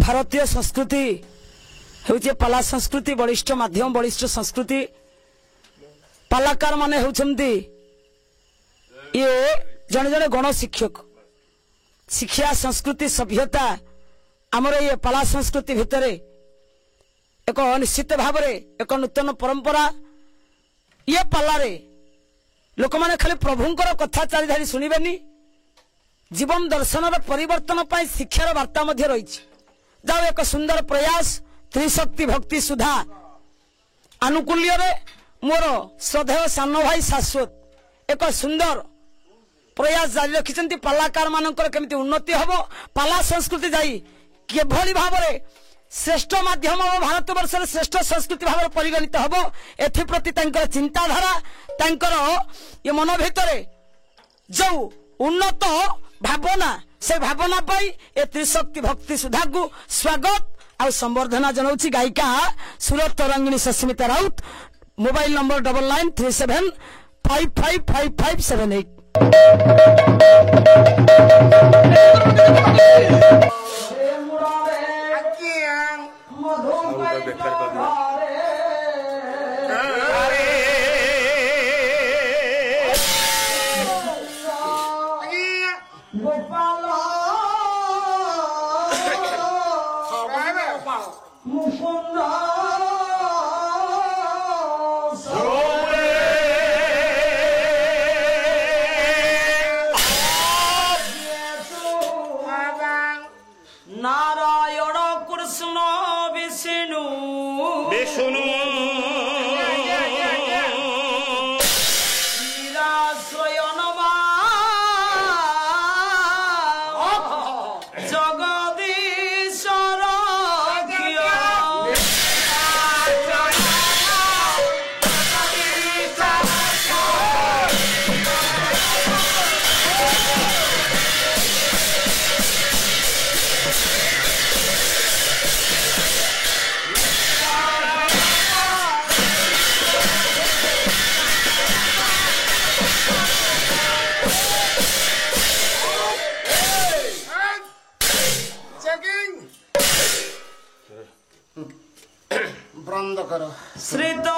भारतीय संस्कृति हूँ पाला संस्कृति बलिष्ठ माध्यम बलिष्ठ संस्कृति पालाकार माने होउछंती ये जड़े जड़े गण शिक्षक शिक्षा संस्कृति सभ्यता आमर ये पाला संस्कृति भितर एक निश्चित भाव एक नूतन परंपरा ये पालारे लोक मैंने खाली प्रभुंकर कथा चारिधारी शुणिबेनी जीवन दर्शन परिवर्तन पाई शिक्षार वार्ता मध्य रही जाओ एक सुंदर प्रयास त्रिशक्ति भक्ति सुधा आनुकूल्य मोर श्रद्धेय सान भाई शाश्वत एक सुंदर प्रयास जारी रखिंट पालाकार मानकर केमिति उन्नति हम पाला संस्कृति जाई किभली भाव श्रेष्ठ माध्यम भारत वर्ष श्रेष्ठ संस्कृति भाव परिगणित हम एप्रति चिंताधारा ये मन भितर जो उन्नत भावना से भावना पाई ए त्रिशक्ति भक्ति सुधा को स्वागत आ संवर्धना जनाऊँ गायिका सुरत तरंगिणी सस्मिता राउत मोबाइल नंबर 9937555578 नारायण कृष्ण विष्णु विष्णु बंद करो श्रीता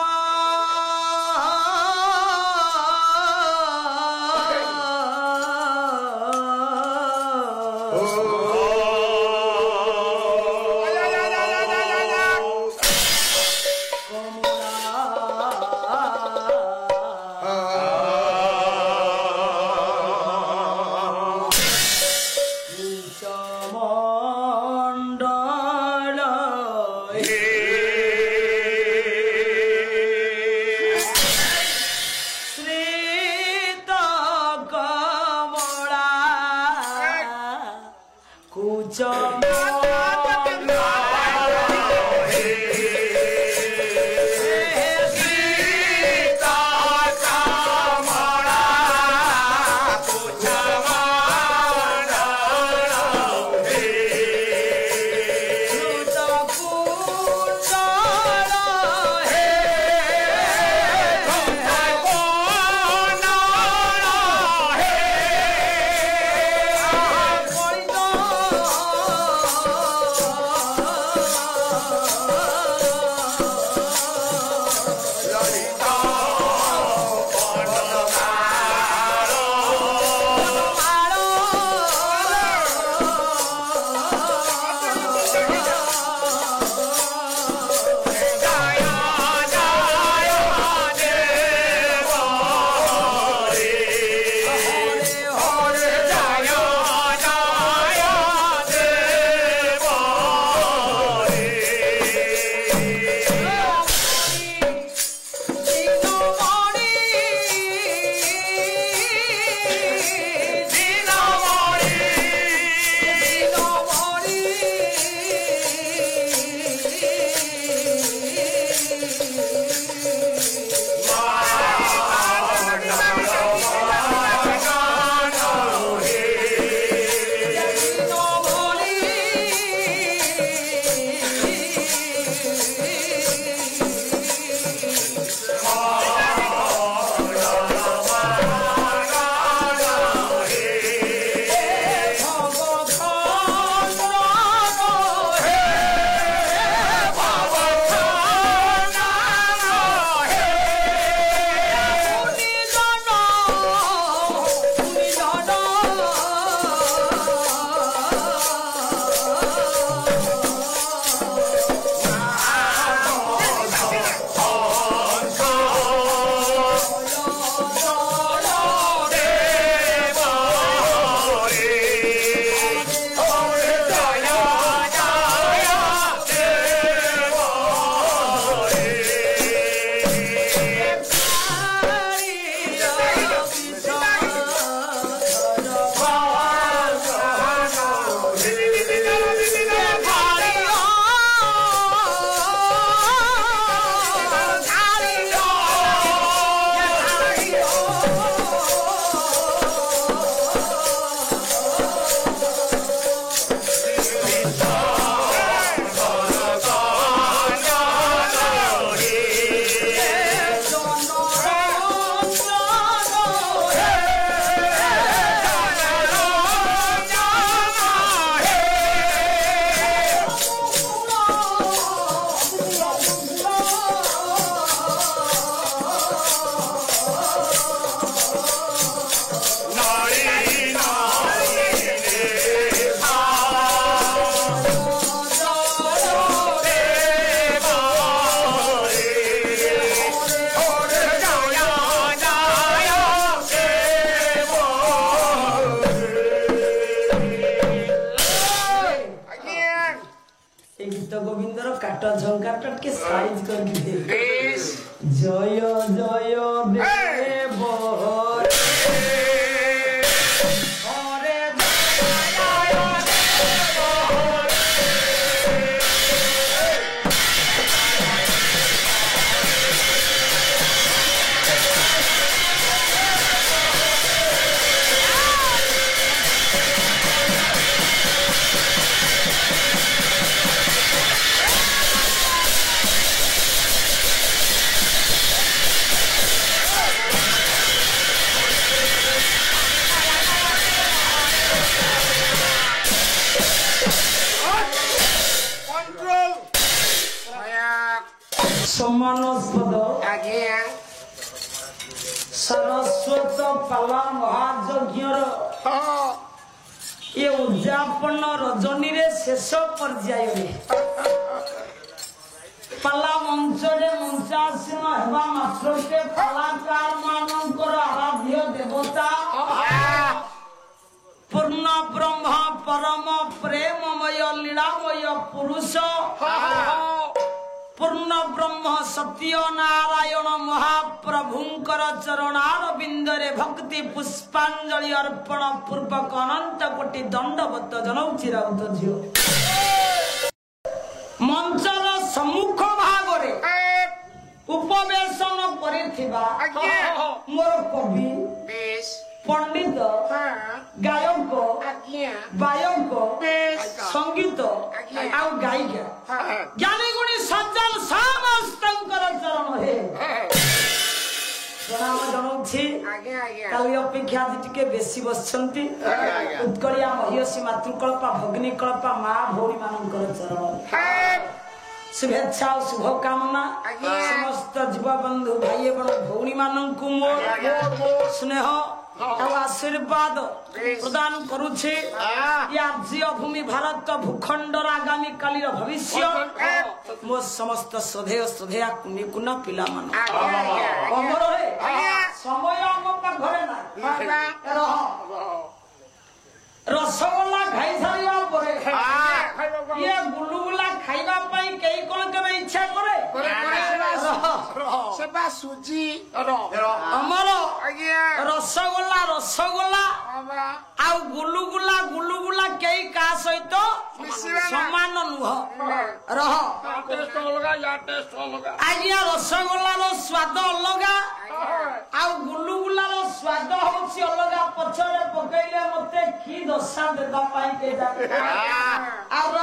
এই গীত গোবিন্দর কাট ঝঙ্কারটা টিকে সাইজ করকি দে জয় জয় দেব সম্মানস্পদ ସରସ୍ୱତ ପାଲା ମହାଯଜ୍ଞର ଏ ଉଦ୍ଯାପନ ରଜନୀରେ ଶେଷ ପର୍ଯ୍ୟାୟରେ ପାଲା ମଞ୍ଚରେ ମଞ୍ଚାସୀନ ହେବା ମାତ୍ରକେ କଳାକାର ମାନଙ୍କର ଆରାଧ୍ୟ ଦେବତା ପୂର୍ଣ୍ଣ ବ୍ରହ୍ମ ପରମ ପ୍ରେମମୟ ଲୀଳାମୟ ପୁରୁଷ ପୂର୍ଣ୍ଣ ବ୍ରହ୍ମ ସତ୍ୟ ନାରାୟଣ ମହାପ୍ରଭୁଙ୍କର ଚରଣାର ବିନ୍ଦରେ ଭକ୍ତି ପୁଷ୍ପାଞ୍ଜଳି ଅର୍ପଣ ପୂର୍ବକ ଅନନ୍ତ କୋଟି ଦଣ୍ଡବତ ଜଣାଉଛି ରାଉତ ଝିଅ ମଞ୍ଚର ସମ୍ମୁଖ ଭାଗରେ ଉପବେଶନ କରିଥିବା ମୋର କବି ପଣ୍ଡିତ ଗାୟକ ବାୟକ ସଙ୍ଗୀତ ଆଉ ଗାୟିକା ଜ୍ଞାନୀ ଗୁଣୀ ସଜ୍ଜନ ସମସ୍ତଙ୍କର ଚରଣରେ ପ୍ରଣାମ ଜଣାଉଛି। କାଲି ଅପେକ୍ଷା ଆଜି ଟିକେ ବେଶୀ ବସିଛନ୍ତି ଉତ୍କଳିଆ ମହିଷୀ ମାତୃକଳ୍ପା ଭଗ୍ନୀ କଳ୍ପା ମା ଭଉଣୀ ମାନଙ୍କର ଚରଣରେ शुभेच्छा और शुभकामना समस्त युवा बंधु भाई एवं भौणी मानू मोर स्नेह और आशीर्वाद प्रदान करुछे आर्य भूमि भारत भूखंडर आगामी कालीर भविष्य मो समस्त श्रद्धेय श्रद्धेया कुनी कुना पिला मान अमर रे समय हम घरे ना रसगोल्ला खाई सारिबा परे ये गुलुगुला खाइबा पई केई कोन केबे इच्छा करे सेबा सुजी हमर रसगोल्ला रसगोल्ला आ गुलुगुला केई का सहित समान नुह रह टेस्ट अलगा या टेस्ट अलगा आजिया रसगोल्ला रो स्वाद अलगा आ गुलुगुला रो स्वाद होछि अलगा पछरे पकैले मते की दशा देता पाई के जा और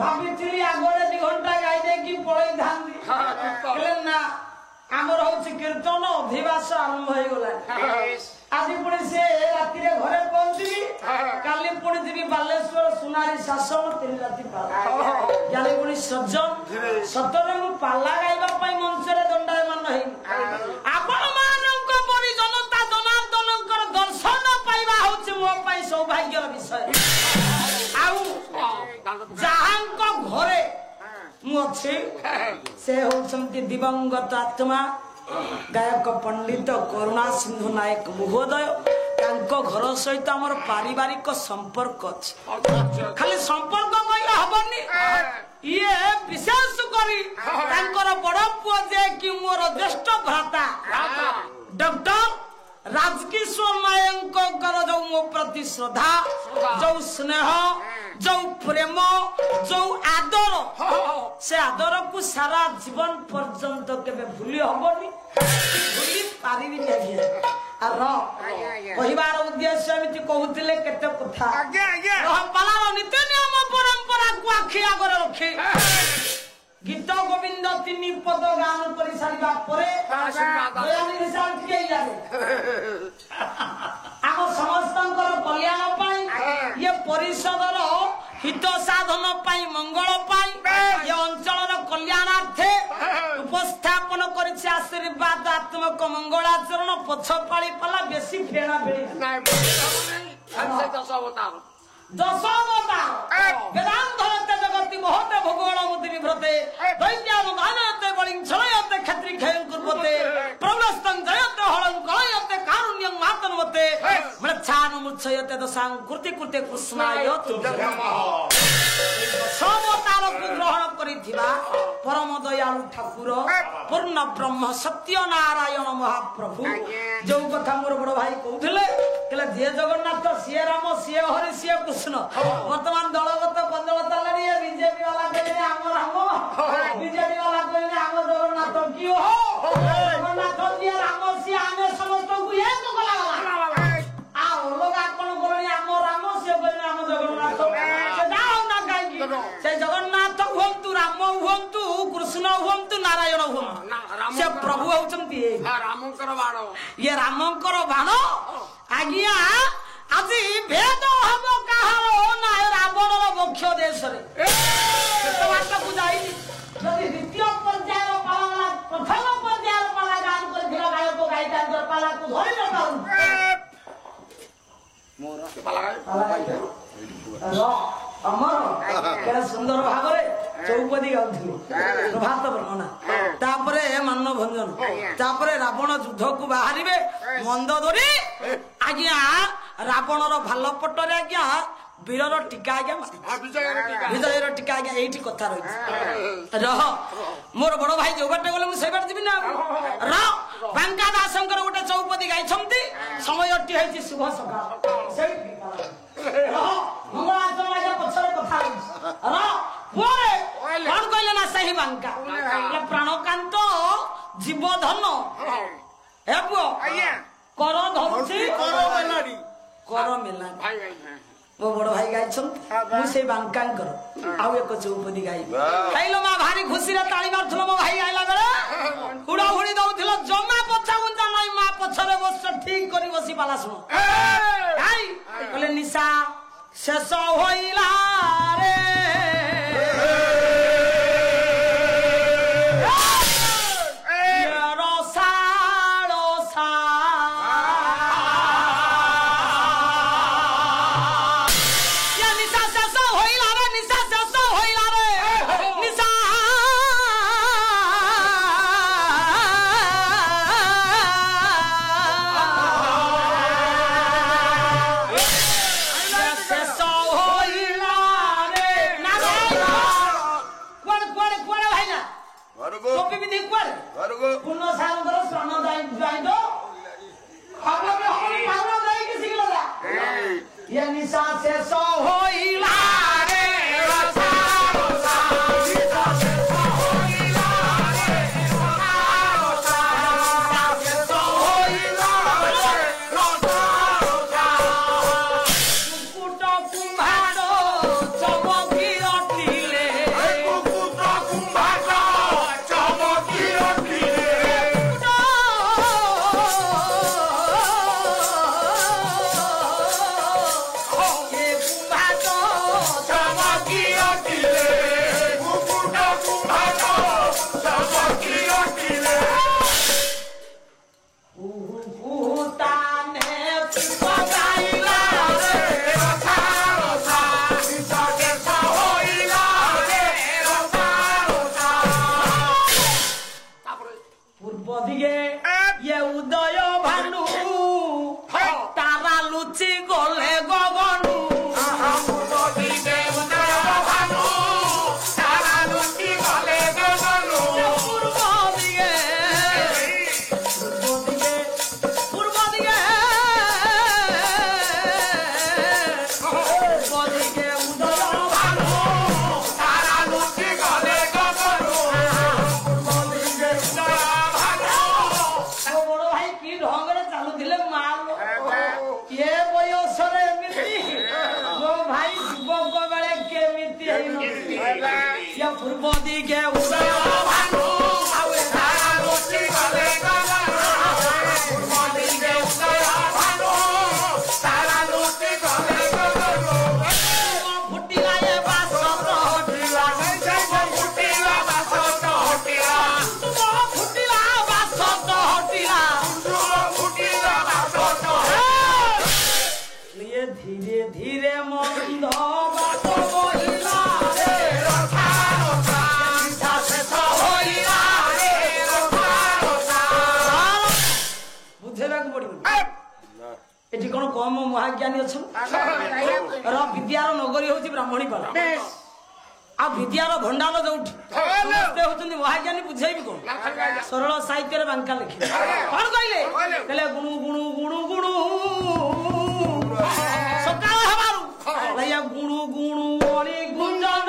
भाबिथिली आगरे 2 घंटा गाई दे की पळई धांदी कहले ना हमर होछि कीर्तन अभिवास आरंभ होई गला आज पुणी से राति रे घरे पहुंचली काली पुणी जीवी बालेश्वर सुनारी शासन 3 राति पाला याले पुणी सज्जन सतरे मु पाला गाइबा पई मंच रे दंडायमान हेई आपण मानक परि जनता जनार्दनकर दर्शन पाइबा होछि मो पई सौभाग्यर विषय आउ जहांक घरे मु अछि से होछंती दिवंगत आत्मा गायक पंडित करुणा सिंधु नायक महोदय घर सहित आमर पारिवारिक संपर्क अच्छे खाली संपर्क कहले हबनी ये विशेष करी बड़ पुओ जे कि मोर ज्येष्ठ भ्राता डॉक्टर राजकिशोर नायक जो मो प्रति श्रद्धा जो स्नेह जो प्रेम जो आदर से आदर को सारा जीवन पर्यंत केबे भूली हबनी भूली पारिबी नहीं परिवार उद्देश्य एमती कहूतिले केते कथा हम पालार नीति नियम परंपरा को आखि आगर रखी गीत गोविंद 3 पद गान करि सारिबा परे दयानी विशाल के यारे आम समस्तंकर कल्याण पाई ये परिषदर हित साधन पाई मंगल पाई ये अंचल कल्याणार्थे उपस्थापन करिछि आशीर्वाद आत्मक मंगलाचरण पछपाली पाला बेसी फेणा बेली दशावतार वेदांत जगति महते भूगोल मुद्रि विभ्रते दैत्यानुदानते बलिं छलयते क्षत्रि खेयं कुर्वते प्रवस्तं जयते हलं कलयते कारुण्यं मातन्वते मृच्छानुमुच्छयते दशां कृति कृते कृष्णाय तुभ्यं नमः दशावतार को ହୋଇଥିବା ପରମ ଦୟାଳୁ ଠାକୁର ପୂର୍ଣ୍ଣ ବ୍ରହ୍ମ ସତ୍ୟ ନାରାୟଣ ମହାପ୍ରଭୁ ଯୋଉ କଥା ମୋର ବଡ ଭାଇ କହୁଥିଲେ କହିଲେ ଯିଏ ଜଗନ୍ନାଥ ସିଏ ରାମ ସିଏ ହରି ସିଏ କୃଷ୍ଣ ବର୍ତ୍ତମାନ ଦଳଗତ ବନ୍ଦଳତା ଲଢି ବିଜେପି ବାଲା କହିଲେ ଆମ ରାମ ବିଜେଡି ବାଲା କହିଲେ ଆମ ଜଗନ୍ନାଥ କିଏ ହୋ ଜଗନ୍ନାଥ ଯିଏ ରାମ ସିଏ ଆମେ ସମସ୍ତଙ୍କୁ ଏକ କଲାଗଲା ଆଉ ଅଲଗା କଣ କଲେଣି ଆମ ରାମ ସିଏ କହିଲେ ଆମ ଜଗନ୍ନାଥ ସେ ଯାଉ ନା କାହିଁକି ସେ ଜଗନ୍ନାଥ ହୁଅନ୍ତୁ ରାମ ହୁଅନ୍ତୁ କୃଷ୍ଣ ହୁଅନ୍ତୁ ନାରାୟଣ ହୁଅନ୍ତୁ ସେ ପ୍ରଭୁ ହଉଛନ୍ତି ରାମଙ୍କର ବାଣ ଇଏ ରାମଙ୍କର ବାଣ ଆଜ୍ଞା ଆଜି ଭେଦ ହବ କାହାର ନା ରାବଣର ବକ୍ଷ ଦେଶରେ କେତେ ବାଟକୁ ଯାଇନି ଯଦି ଦ୍ୱିତୀୟ ପର୍ଯ୍ୟାୟର ପାଲା ପ୍ରଥମ ପର୍ଯ୍ୟାୟର ପାଲା ଗାନ କରିଥିବା ଗାୟକ ଗାଇତାଙ୍କର ପାଲାକୁ ଧରି ନପାରୁ ଆମର କେତେ ସୁନ୍ଦର ଭାବରେ ଚୌପଦୀ ଗାଉଥିଲେ ପ୍ରଭାତ ବର୍ଣ୍ଣନା ତାପରେ ମାନଭଞ୍ଜନ ତାପରେ ରାବଣ ଯୁଦ୍ଧକୁ ବାହାରିବେ ମନ୍ଦୋଦରୀ ଆଜ୍ଞା ରାବଣର ଭଲ ପଟରେ ଆଜ୍ଞା ବୀରର ଟିକା ଆଜ୍ଞା ବିଜୟର ଟିକା ଆଜ୍ଞା ଏଇଠି କଥା ରହିଛି ରହ ମୋର ବଡ ଭାଇ ଯୋଉ ବାଟେ ଗଲେ ମୁଁ ସେଇ ବାଟେ ଯିବି ନା ବାଙ୍କା ଦାସଙ୍କର ଗୋଟେ ଚୌପଦୀ ଗାଇଛନ୍ତି ସମୟଟି ହେଇଛି ଶୁଭ ସକାଳ ସେଇଠି ମଙ୍ଗଳାଚରଣ ଆଜ୍ଞା ପଛରେ କଥା ରହିଛି ପୁଅରେ କଣ କହିଲେ ନା ସେହି ବାଙ୍କା ପ୍ରାଣକାନ୍ତ ଜୀବଧନ ଏ ପୁଅ କର ଧରୁଛି କର ମେଲାନି ମୋ ବଡ ଭାଇ ଗାଇଛନ୍ତି ମୁଁ ସେଇ ବାଙ୍କାଙ୍କର ଆଉ ଏକ ଚୌପଦୀ ଗାଇବି ଖାଇଲ ମା ଭାରି ଖୁସିରେ ତାଳି ମାରୁଥିଲ ମୋ ଭାଇ ଗାଇଲା ବେଳେ ହୁଡାହୁଡି ଦଉଥିଲ ଜମା ପଛା ଗୁଞ୍ଚା ନାହିଁ ମା ପଛରେ ବସ ଠିକ କରି ବସି ପାଲା ଶୁଣ କହିଲେ ନିଶା ଶେଷ ହୋଇଲା ରେ ମହାଜ୍ଞାନୀ ଅଛନ୍ତି ବିଦ୍ୟାର ନଗରୀ ହଉଛି ବ୍ରାହ୍ମଣୀ ପାଲା आ विद्यार भंडार जोठी समस्ते होचंदी महाज्ञानी बुझेबी कोन सरल साहित्य रे बांका लिखि कोन कहले कहले गुणु गुणु गुणु गुणु सकाळ हमारू लया गुणु गुणु ओली गुंजन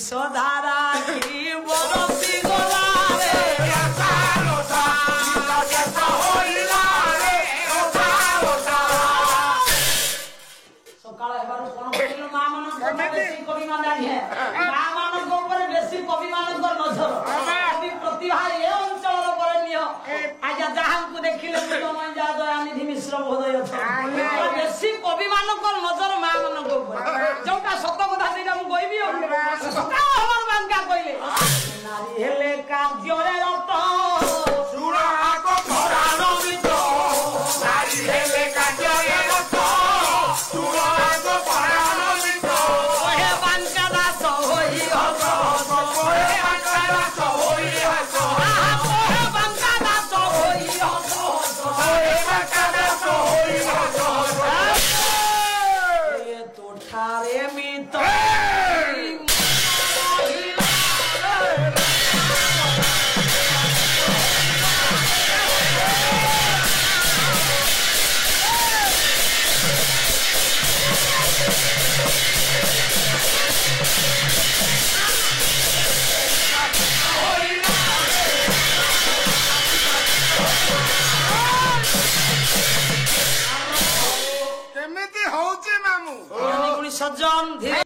सधारा की बरसी गला रे सालो साला जैसा होइला रे सालो साला सकाळ हेबार कोन कहिल मा मन बेसी कवि मान जानी है मा मन को ऊपर बेसी कवि मान को नजर कवि प्रतिभा ए अंचल रो बरनियो आज जहां को देखिले तो मन जा दयानिधि मिश्र महोदय बेसी कवि मान को नजर मा मन को ऊपर जोटा सत कथा सेटा मु कहबी सका हमर बांका कइले नारी हेले कार्य रे रत सुरा को घरान वित नारी हेले कार्य रे रत सुरा को घरान वित ओहे बांका दास होई हस ओहे बांका दास होई हस ओहे बांका दास होई हस ओहे बांका दास होई हस ए तोठारे मित